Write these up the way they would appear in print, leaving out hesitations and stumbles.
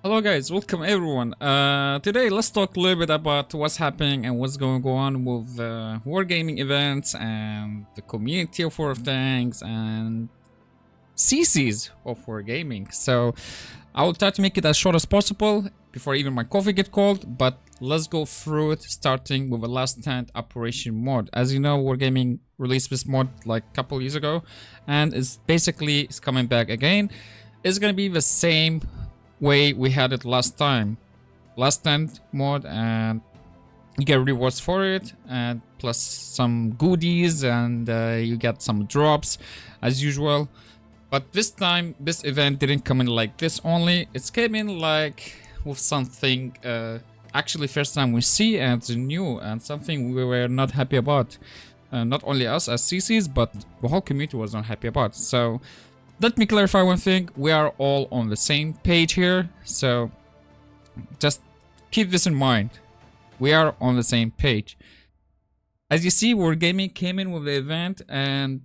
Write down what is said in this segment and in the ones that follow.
Hello guys, welcome everyone. Today let's talk a little bit about what's happening and what's going on with wargaming events and the community of War of Tanks and CCs of wargaming. So I will try to make it as short as possible before even my coffee get cold, but let's go through it starting with the last stand operation mod. As you know, wargaming released this mod like a couple years ago and it's coming back again. It's gonna be the same way we had it last time. Last stand mod, and you get rewards for it, and plus some goodies, and you get some drops as usual. But this time, this event didn't come in like this only. It came in like with something actually first time we see, and it's new and something we were not happy about. Not only us as CCs, but the whole community was not happy about. So let me clarify one thing. We are all on the same page here, so just keep this in mind. We are on the same page. As you see, Wargaming came in with the event, and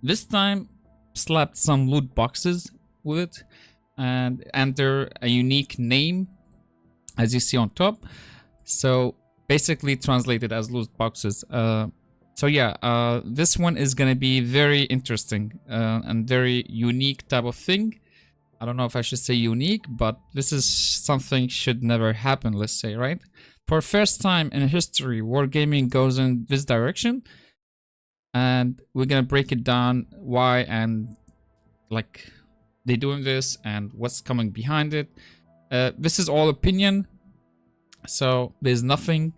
this time slapped some loot boxes with it and enter a unique name, as you see on top. So basically translated as loot boxes. So yeah, this one is gonna be very interesting and very unique type of thing. I don't know if I should say unique, but this is something should never happen, let's say, right? For first time in history, wargaming goes in this direction, and we're gonna break it down why and like they doing this and what's coming behind it. This is all opinion, so there's nothing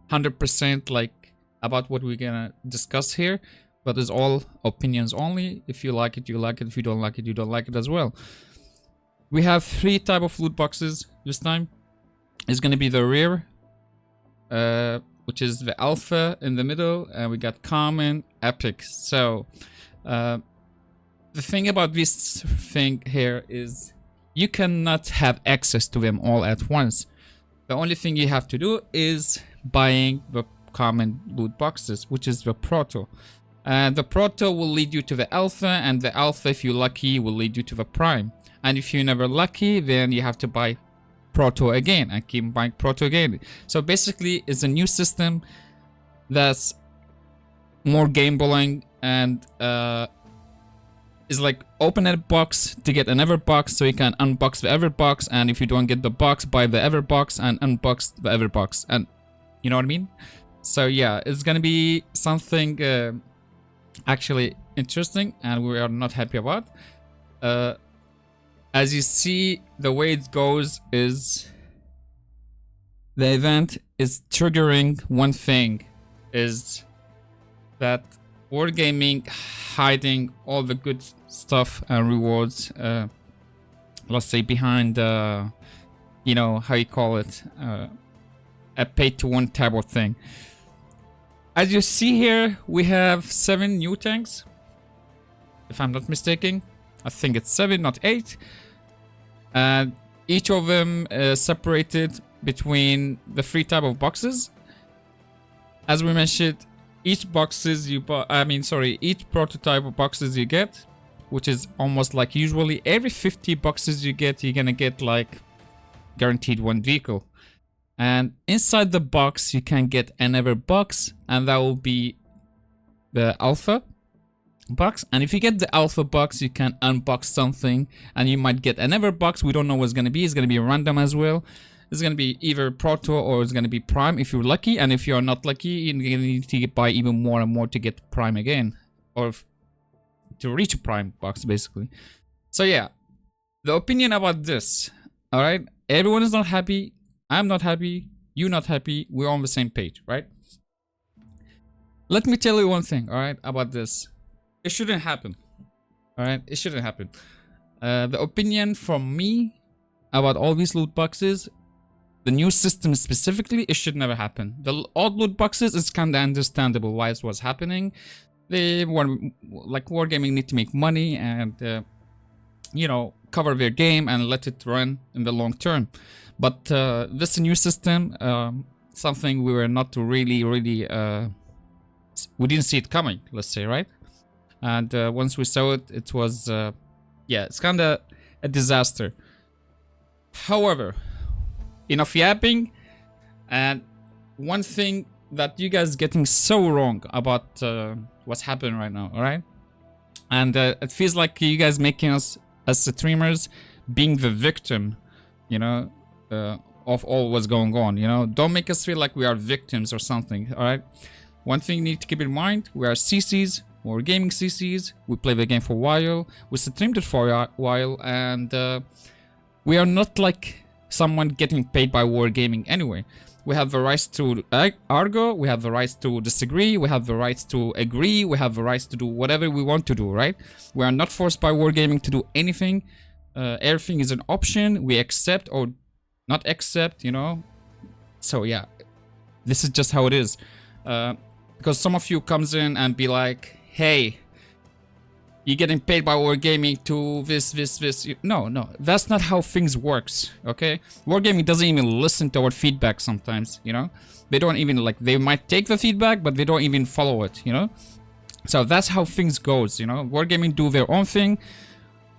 100% like about what we're gonna discuss here, but it's all opinions only. If you like it, you like it. If you don't like it, you don't like it as well. We have three type of loot boxes this time. It's gonna be the rare, which is the alpha in the middle, and we got common, epic. So the thing about this thing here is you cannot have access to them all at once. The only thing you have to do is buying the common loot boxes, which is the proto, and the proto will lead you to the alpha, and the alpha, if you're lucky, will lead you to the prime, and if you're never lucky, then you have to buy proto again and keep buying proto again. So basically it's a new system that's more gambling, and is like open a box to get another box, so you can unbox the other box, and if you don't get the box, buy the other box and unbox the other box, and you know what I mean. So yeah, it's gonna be something actually interesting, and we are not happy about. As you see, the way it goes is the event is triggering one thing, is that wargaming hiding all the good stuff and rewards, let's say behind you know, how you call it, a pay-to-win type of thing. As you see here, we have 7 new tanks, if I'm not mistaken. I think it's 7, not 8. And each of them is separated between the 3 type of boxes. As we mentioned, each boxes you buy, each prototype of boxes you get, which is almost like usually every 50 boxes you get, you're gonna get like guaranteed 1 vehicle. And inside the box you can get another box, and that will be the alpha box. And if you get the alpha box, you can unbox something, and you might get another box. We don't know what's gonna be. It's gonna be random as well. It's gonna be either proto or it's gonna be prime if you're lucky, and if you're not lucky, you're gonna need to buy even more and more to get prime again, or to reach a prime box basically. So yeah, the opinion about this, all right, everyone is not happy. I'm not happy, you're not happy, we're on the same page, right? Let me tell you one thing, alright, about this. It shouldn't happen. Alright, it shouldn't happen. The opinion from me about all these loot boxes, the new system specifically, it should never happen. The old loot boxes is kinda understandable why it was happening. They were, like, wargaming need to make money and, you know, cover their game and let it run in the long term. But this new system, something we were not really, we didn't see it coming, let's say, right? And once we saw it, it was, yeah, it's kind of a disaster. However, enough yapping. And one thing that you guys getting so wrong about what's happening right now, all right? And it feels like you guys making us as streamers being the victim, you know, of all what's going on, you know? Don't make us feel like we are victims or something, all right? One thing you need to keep in mind, we are CCs, we're gaming CCs, we play the game for a while, we streamed it for a while, and we are not like someone getting paid by wargaming anyway. We have the rights to argue, we have the rights to disagree, we have the rights to agree, we have the rights to do whatever we want to do, right? We are not forced by wargaming to do anything. Everything is an option. We accept or not accept, you know? So yeah, this is just how it is. Because some of you comes in and be like, hey, you're getting paid by wargaming to this. No, that's not how things works, okay? Wargaming doesn't even listen to our feedback sometimes, you know? They don't even, like, they might take the feedback, but they don't even follow it, you know? So that's how things goes, you know? Wargaming do their own thing.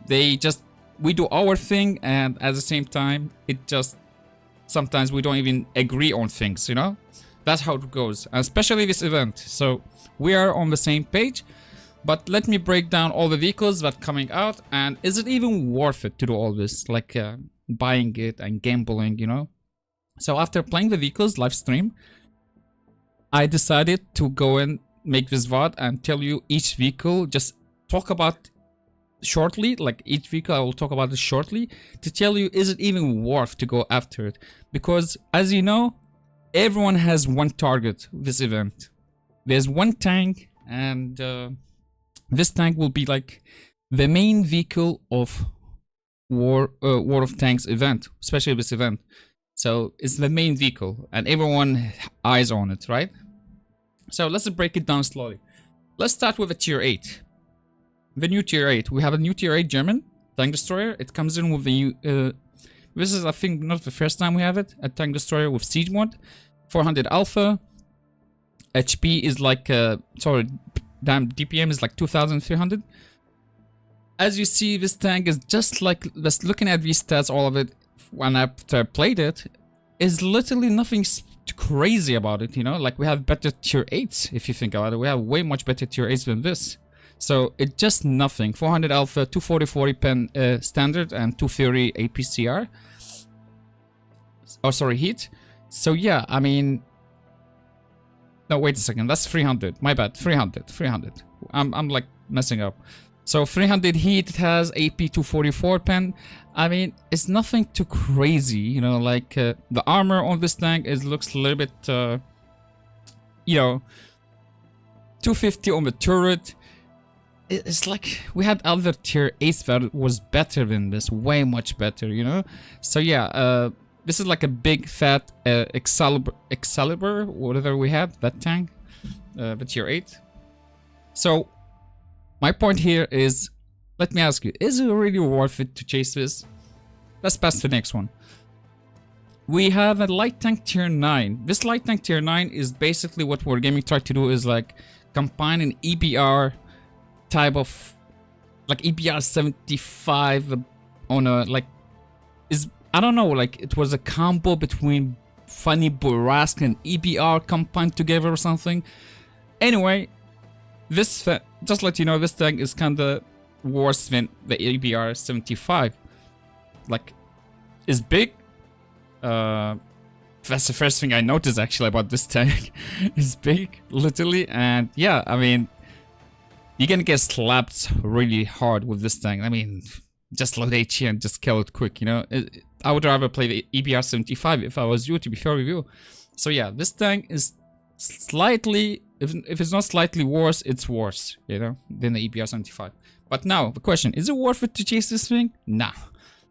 We do our thing, and at the same time, it just, sometimes we don't even agree on things, you know? That's how it goes, especially this event. So we are on the same page. But let me break down all the vehicles that are coming out, and is it even worth it to do all this, like buying it and gambling, you know? So after playing the vehicles live stream, I decided to go and make this VOD and tell you each vehicle, just talk about shortly, like each vehicle I will talk about it shortly, to tell you is it even worth to go after it. Because as you know, everyone has one target this event. There's one tank, and this tank will be like the main vehicle of War of Tanks event, especially this event. So it's the main vehicle and everyone eyes on it, right? So let's break it down slowly. Let's start with a tier 8. The new tier 8. We have a new tier 8 German tank destroyer. It comes in with the new, this is I think not the first time we have it, a tank destroyer with siege mod, 400 alpha. HP is like damn, DPM is like 2300. As you see, this tank is just like, just looking at these stats, all of it, when after I played it, is literally nothing crazy about it, you know? Like, we have better tier 8s, if you think about it. We have way much better tier 8s than this. So, it's just nothing. 400 alpha, 240 pen standard, and 230 APCR. Oh, sorry, heat. So, yeah, I mean... No, wait a second. That's 300. My bad. 300. I'm like messing up. So 300 heat. It has AP 244 pen. I mean, it's nothing too crazy. You know, like the armor on this tank looks a little bit, you know, 250 on the turret. It's like we had other tier 8s that was better than this. Way much better, you know. So yeah, this is like a big fat Excalibur, whatever we have, that tank, the tier 8. So, my point here is, let me ask you, is it really worth it to chase this? Let's pass to the next one. We have a light tank tier 9. This light tank tier 9 is basically what Wargaming tried to do, is like combine an EBR type of, like EBR 75 on a, like, is... I don't know, like it was a combo between Funny Burrasque and EBR combined together or something. Anyway, this, just let you know, this tank is kinda worse than the EBR 75. Like, it's big. That's the first thing I noticed actually about this tank. It's big, literally, and yeah, I mean, you're gonna get slapped really hard with this tank. I mean, just load HE and just kill it quick, you know? I would rather play the EBR 75 if I was you, to be fair with you. So yeah, this tank is slightly, if it's not slightly worse, it's worse, you know, than the EBR 75. But now, the question, is it worth it to chase this thing? Nah.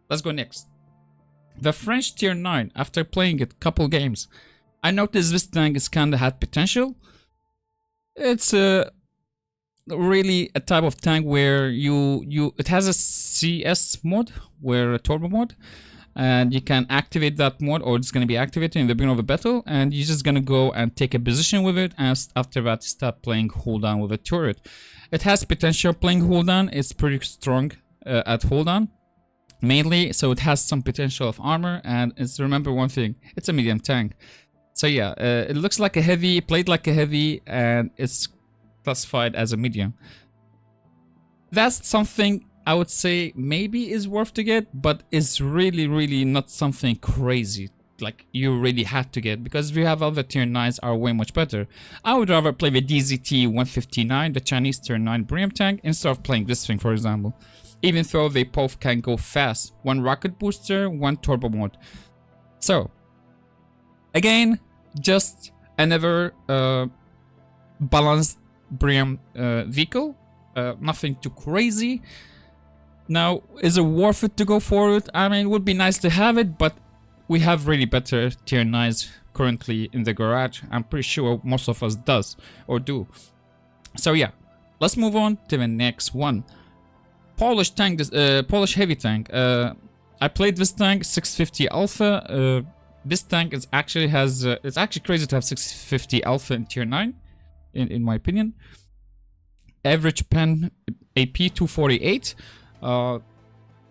Let's go next. The French tier 9, after playing it a couple games, I noticed this tank is kinda had potential. It's really a type of tank where it has a CS mod, where a turbo mod, and you can activate that mod, or it's going to be activated in the beginning of a battle, and you're just going to go and take a position with it, and after that start playing hold on with a turret. It has potential playing hold on. It's pretty strong at hold on. mainly, so it has some potential of armor, and it's, remember one thing, it's a medium tank. So yeah, it looks like a heavy, played like a heavy, and it's classified as a medium. That's something I would say maybe is worth to get, but it's really not something crazy like you really had to get, because we have other tier 9s are way much better. I would rather play the DZT 159, the Chinese tier 9 Brim tank, instead of playing this thing, for example. Even though they both can go fast. One rocket booster, one turbo mode. So, again, just another balanced Brim vehicle. Nothing too crazy. Now, is it worth it to go for it? I mean, it would be nice to have it, but we have really better tier 9s currently in the garage. I'm pretty sure most of us does or do. So yeah, let's move on to the next one. Polish tank, Polish heavy tank. I played this tank 650 alpha. This tank is actually has it's actually crazy to have 650 alpha in tier 9, in my opinion. Average pen AP 248,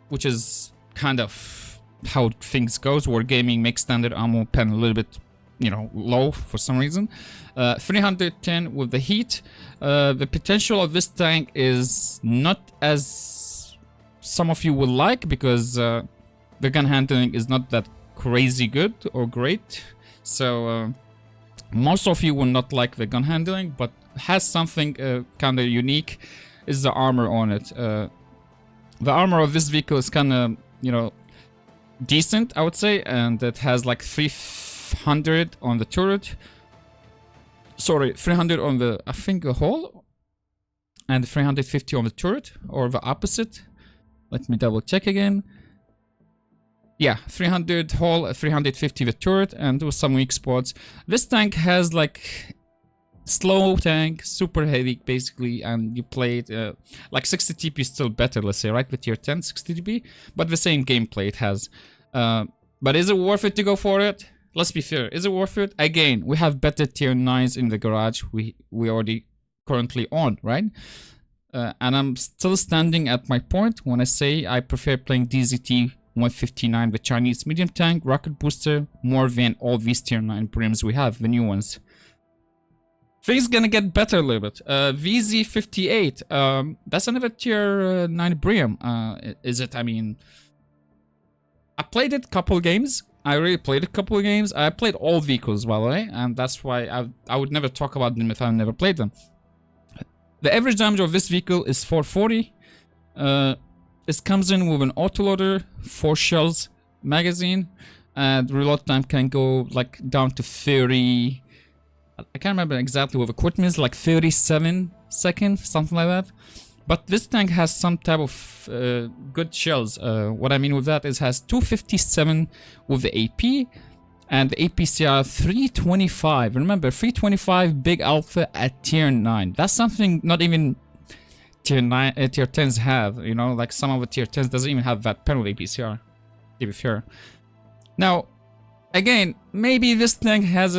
which is kind of how things goes. Wargaming makes standard ammo pen a little bit, you know, low for some reason. 310 with the heat. The potential of this tank is not as some of you will like, because the gun handling is not that crazy good or great. So most of you will not like the gun handling, but has something kind of unique, is the armor on it. The armor of this vehicle is kind of, you know, decent, I would say, and it has like 300 on the turret. Sorry, 300 on the, I think, the hull, and 350 on the turret, or the opposite. Let me double check again. Yeah, 300 hull, 350 the turret, and with some weak spots. This tank has like slow tank, super heavy basically, and you play it like 60 TP is still better, let's say, right, with tier 10 60 TP, but the same gameplay it has. But is it worth it to go for it? Let's be fair, is it worth it? Again, we have better tier 9s in the garage we already currently own, right? And I'm still standing at my point when I say I prefer playing DZT 159, the Chinese medium tank rocket booster, more than all these tier 9 brims we have, the new ones. Things gonna get better a little bit. VZ58, that's another tier 9 brim. Is it? I mean, I played it a couple games. I really played a couple of games. I played all vehicles, by the way, and that's why I would never talk about them if I never played them. The average damage of this vehicle is 440. It comes in with an autoloader, 4 shells magazine, and reload time can go like down to 30. I can't remember exactly what the equipment is, like 37 seconds, something like that. But this tank has some type of good shells. What I mean with that is has 257 with the AP, and the APCR 325. Remember, 325 big alpha at tier 9. That's something not even tier 10s have, you know, like some of the tier 10s doesn't even have that pen with APCR, to be fair. Now, again, maybe this tank has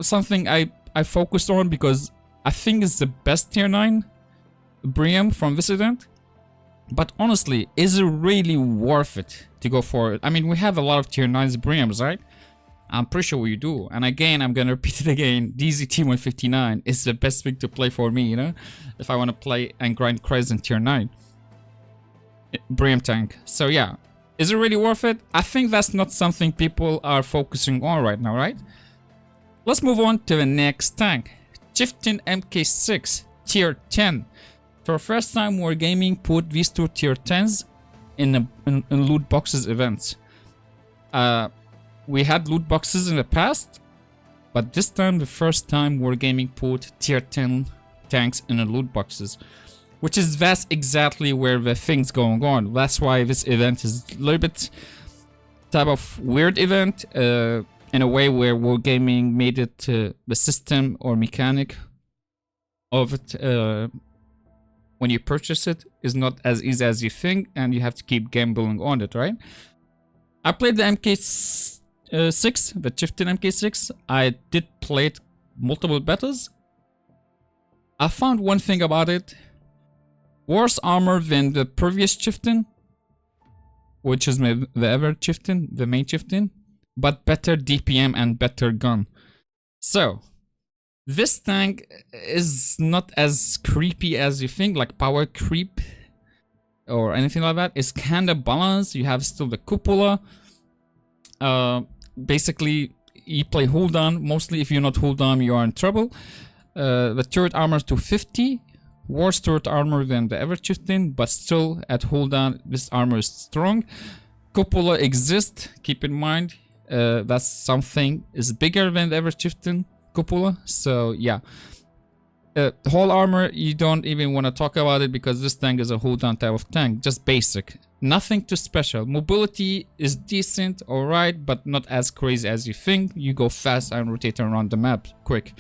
something I focused on because I think it's the best tier 9 Briam from this event. But honestly, is it really worth it to go for it? I mean, we have a lot of tier 9s Briams, right? I'm pretty sure we do. And again, I'm gonna repeat it again. DZT159 is the best thing to play for me, you know? If I want to play and grind Crescent tier 9 Briam tank. So yeah, is it really worth it? I think that's not something people are focusing on right now, right? Let's move on to the next tank. Chieftain MK6 tier 10. For the first time, Wargaming put these two tier 10s in loot boxes events. We had loot boxes in the past, but this time the first time Wargaming put tier 10 tanks in the loot boxes, which is that's exactly where the thing's going on. That's why this event is a little bit type of weird event, in a way where Wargaming made it the system or mechanic of it when you purchase it is not as easy as you think, and you have to keep gambling on it, right? I played the MK6, the Chieftain MK6. I did play it multiple battles. I found one thing about it. Worse armor than the previous Chieftain. which is the ever chieftain, the main chieftain, but better DPM and better gun. So this tank is not as creepy as you think, like power creep or anything like that. It's kind of balanced. You have still the cupola. Basically, you play hold on. Mostly, if you're not hold on, you are in trouble. The turret armor to 50. Worse turret armor than the ever chieftain, but still at hold on, this armor is strong. Cupola exists. Keep in mind, that's something is bigger than the ever chieftain cupola. So yeah, whole armor, you don't even want to talk about it because this tank is a hold on type of tank, just basic, nothing too special. Mobility is decent, alright, but not as crazy as you think. You go fast and rotate around the map quick.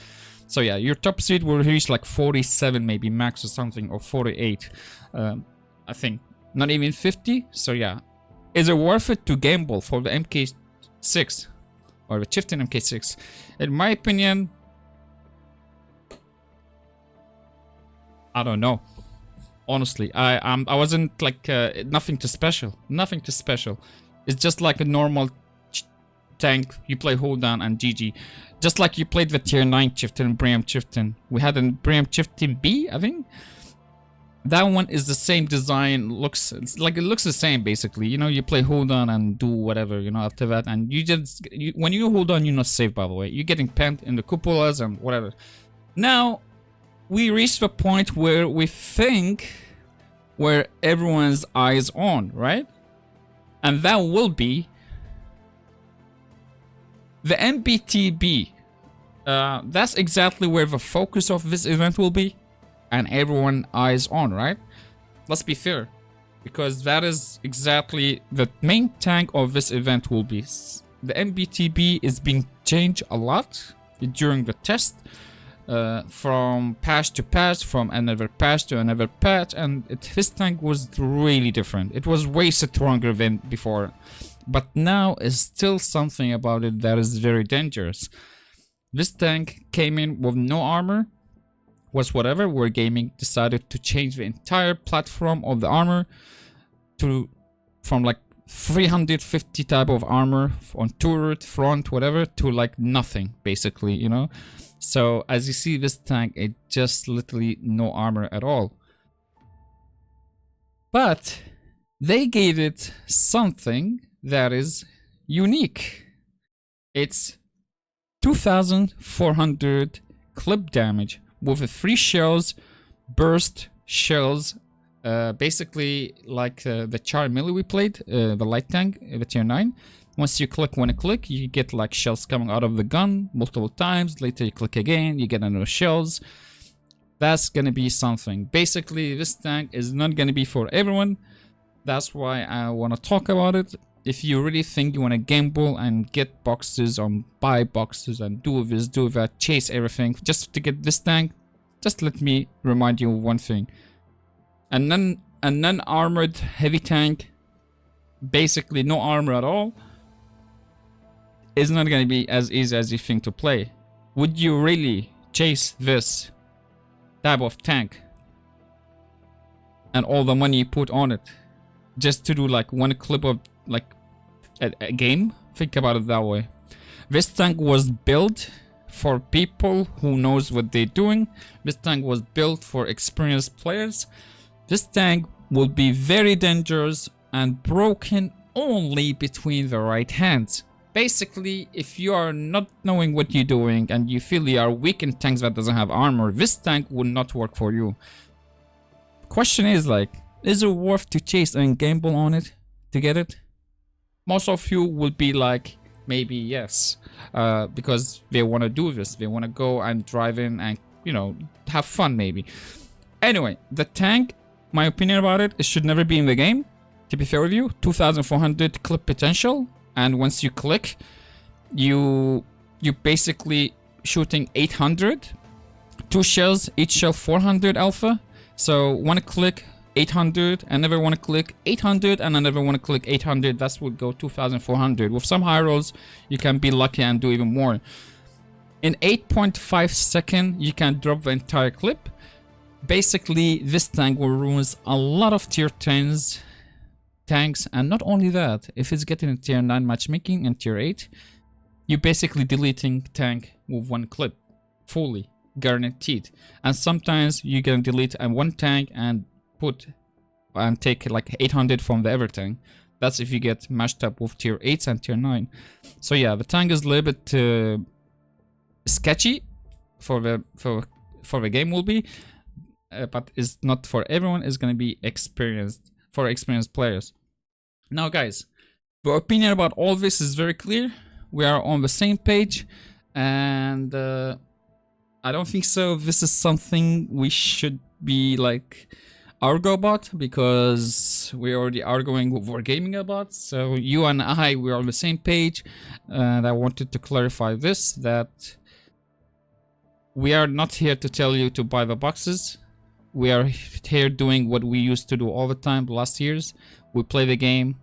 So yeah, your top speed will reach like 47 maybe max or something, or 48, I think, not even 50. So yeah, is it worth it to gamble for the MK6 or the chieftain MK6? In my opinion, I don't know. Honestly, I wasn't like nothing too special. Nothing too special. It's just like a normal tank. You play hold down and GG. Just like you played the tier 9 chieftain and Bram chieftain. We had a Bram chieftain B, I think. That one is the same design. Looks, it's like it looks the same basically. You know, you play hold on and do whatever. You know, after that, and you just when you hold on, you're not safe. By the way, you're getting penned in the cupolas and whatever. Now we reach the point where we think where everyone's eyes on, right? And that will be the MBTB. That's exactly where the focus of this event will be, and everyone eyes on, right? Let's be fair, because that is exactly the main tank of this event will be. The MBTB is being changed a lot during the test, from patch to patch, from another patch to another patch, and this tank was really different. It was way stronger than before, but now is still something about it that is very dangerous. This tank came in with no armor, was whatever. Wargaming decided to change the entire platform of the armor to from like 350 type of armor on turret, front, whatever, to like nothing basically, you know. So as you see, this tank, it just literally no armor at all. But they gave it something that is unique. It's 2400 clip damage with a 3 shells, burst shells, basically like the Char melee we played, the light tank, the tier 9. Once you click one click, you get like shells coming out of the gun multiple times. Later you click again, you get another shells. That's gonna be something. Basically, this tank is not gonna be for everyone. That's why I wanna talk about it. If you really think you wanna gamble and get boxes or buy boxes and do this, do that, chase everything just to get this tank, just let me remind you of one thing. A non-armored heavy tank, basically no armor at all, is not going to be as easy as you think to play. Would you really chase this type of tank and all the money you put on it just to do like one clip of like a game? Think about it that way. This tank was built for people who knows what they're doing. This tank was built for experienced players. This tank will be very dangerous and broken only between the right hands. Basically, if you are not knowing what you're doing and you feel you are weak in tanks that doesn't have armor, this tank will not work for you. Question is like, is it worth to chase and gamble on it to get it? Most of you will be like, maybe yes, because they want to do this. They want to go and drive in and, you know, have fun maybe. Anyway, the tank, my opinion about it, it should never be in the game. To be fair with you, 2400 clip potential. And once you click, you basically shooting 800, 2 shells, each shell 400 alpha. So one click 800, another one click 800, and another one click 800. That would go 2400. With some high rolls, you can be lucky and do even more. In 8.5 seconds, you can drop the entire clip. Basically, this tank will ruin a lot of tier 10s tanks. And not only that, if it's getting a tier 9 matchmaking and tier 8, you're basically deleting tank with one clip, fully guaranteed. And sometimes you can delete one tank and take like 800 from the other tank. That's if you get matched up with tier 8s and tier 9. So yeah, the tank is a little bit sketchy for the game will be, but it's not for everyone. It's gonna be for experienced players. Now guys, the opinion about all this is very clear. We are on the same page, and I don't think so this is something we should be like argue about, because we're already arguing with Wargaming about. So you and we're on the same page, and I wanted to clarify this, that we are not here to tell you to buy the boxes. We are here doing what we used to do all the time the last years. We play the game,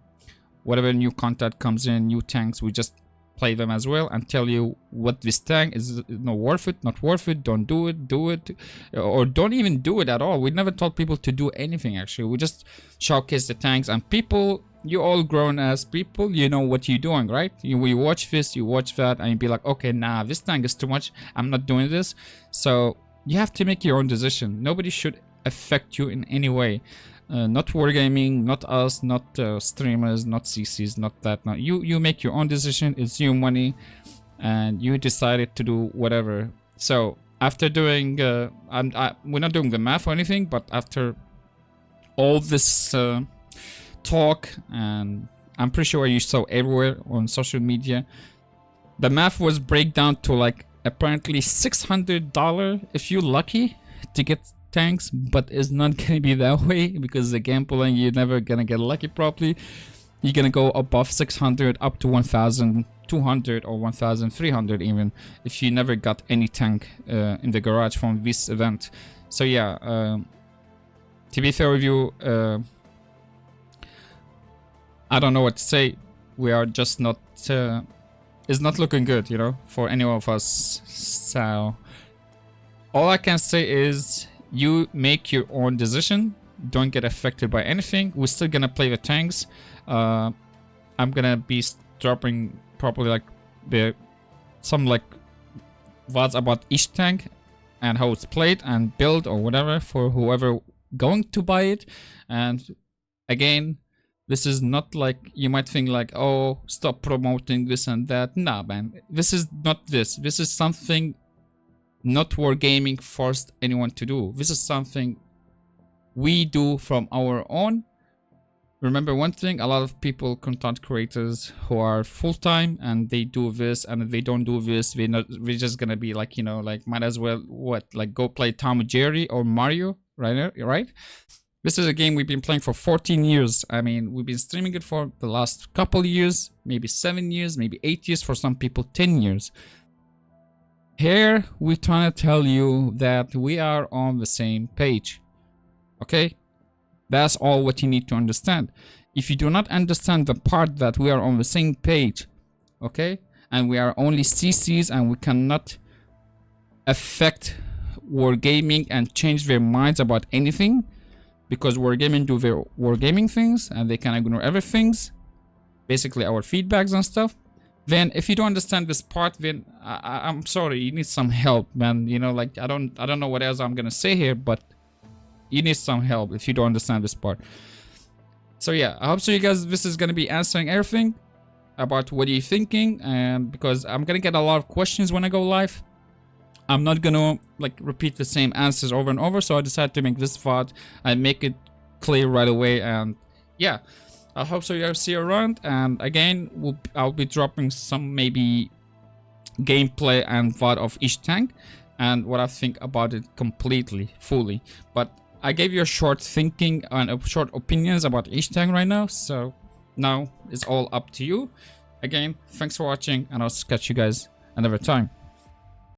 whatever new content comes in, new tanks, we just play them as well and tell you what this tank is, not worth it, not worth it, don't do it, do it, or don't even do it at all. We never told people to do anything actually. We just showcase the tanks, and people, you all grown as people, you know what you're doing, right? You watch this, you watch that, and you be like, okay, nah, this tank is too much, I'm not doing this. So you have to make your own decision. Nobody should affect you in any way. Not Wargaming, not us, not streamers, not CCs, not that. Not you make your own decision. It's your money, and you decided to do whatever. So after doing, we're not doing the math or anything, but after all this talk, and I'm pretty sure you saw everywhere on social media, the math was break down to like apparently $600 if you're lucky to get tanks, but it's not gonna be that way, because the gameplay, you're never gonna get lucky properly. You're gonna go above 600 up to 1,200 or 1,300 even, if you never got any tank in the garage from this event. So yeah, to be fair with you, I don't know what to say. We are just not it's not looking good, you know, for any of us. So all I can say is, you make your own decision. Don't get affected by anything. We're still gonna play the tanks. I'm gonna be dropping probably like some like VODs about each tank and how it's played and built or whatever for whoever going to buy it. And again, this is not like you might think like, oh, stop promoting this and that. Nah, man, this is not this. This is something not Wargaming forced anyone to do. This is something we do from our own. Remember one thing, a lot of people, content creators who are full-time, and they do this, and if they don't do this, we're just gonna be like, you know, like might as well like go play Tom and Jerry or Mario, right? This is a game we've been playing for 14 years. I mean, we've been streaming it for the last couple years, maybe 7 years, maybe 8 years, for some people 10 years. Here, we're trying to tell you that we are on the same page, okay? That's all what you need to understand. If you do not understand the part that we are on the same page, okay? And we are only CCs, and we cannot affect Wargaming and change their minds about anything, because Wargaming do their Wargaming things, and they can ignore everything, basically our feedbacks and stuff. Then if you don't understand this part, then I'm sorry, you need some help, man. You know, like I don't know what else I'm gonna say here, but you need some help if you don't understand this part. So yeah, I hope so you guys, this is gonna be answering everything about what you're thinking, and because I'm gonna get a lot of questions when I go live, I'm not gonna like repeat the same answers over and over. So I decided to make this VOD and make it clear right away. And yeah, I hope so you guys see you around. And again, I'll be dropping some maybe gameplay and VOD of each tank and what I think about it completely, fully. But I gave you a short thinking and a short opinions about each tank right now. So now it's all up to you. Again, thanks for watching, and I'll catch you guys another time.